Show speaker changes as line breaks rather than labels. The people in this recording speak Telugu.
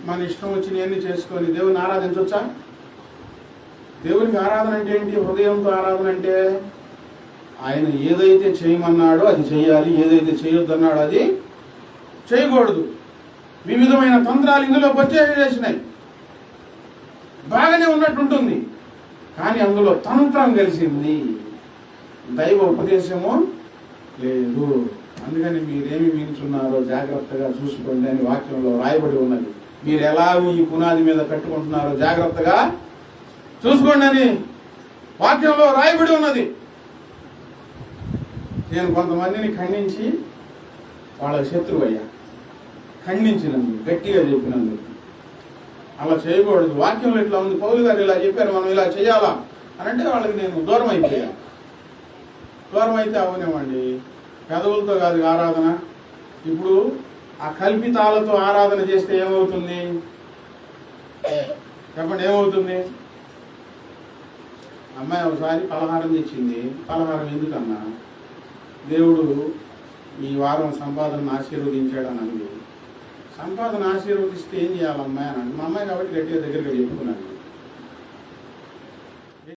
మన ఇష్టం వచ్చినవన్నీ చేసుకొని దేవుని ఆరాధించవచ్చా? దేవునికి ఆరాధన అంటే ఏంటి? హృదయంతో ఆరాధన అంటే ఆయన ఏదైతే చేయమన్నాడో అది చేయాలి, ఏదైతే చేయొద్దన్నాడో అది చేయకూడదు. వివిధమైన తంత్రాలు ఇందులోకి వచ్చేసినాయి. బాగానే ఉన్నట్టుంటుంది, కానీ అందులో తంత్రం కలిసింది, దైవ ఉపదేశము లేదు. అందుకని మీరేమి వింటున్నారో జాగ్రత్తగా చూసుకోండి అని వాక్యంలో రాయబడి ఉన్నది. మీరు ఎలా ఈ పునాది మీద కట్టుకుంటున్నారో జాగ్రత్తగా చూసుకోండి అని వాక్యంలో రాయబడి ఉన్నది. నేను కొంతమందిని ఖండించి వాళ్ళకి శత్రువయ్యా, ఖండించినందుకు, గట్టిగా చెప్పినందుకు. అలా చేయకూడదు. వాక్యంలో ఇట్లా ఉంది, పౌలు గారు ఇలా చెప్పారు, మనం ఇలా చేయాలా అని అంటే వాళ్ళకి నేను దూరం అయిపోయాను. దూరం అయితే అవనివ్వండి, పెదవులతో కాదు ఆరాధన. ఇప్పుడు ఆ కల్పితాలతో ఆరాధన చేస్తే ఏమవుతుంది చెప్పండి? ఏమవుతుంది? అమ్మాయి ఒకసారి పలహారం తెచ్చింది. పలహారం ఎందుకన్నా? దేవుడు ఈ వారం సంపాదనను ఆశీర్వదించాడని అంది. సంపాదన ఆశీర్వదిస్తే ఏం చేయాలమ్మాయి అని అంటే, మా అమ్మాయి కాబట్టి గట్టిగా దగ్గరగా చెప్పుకున్నాను.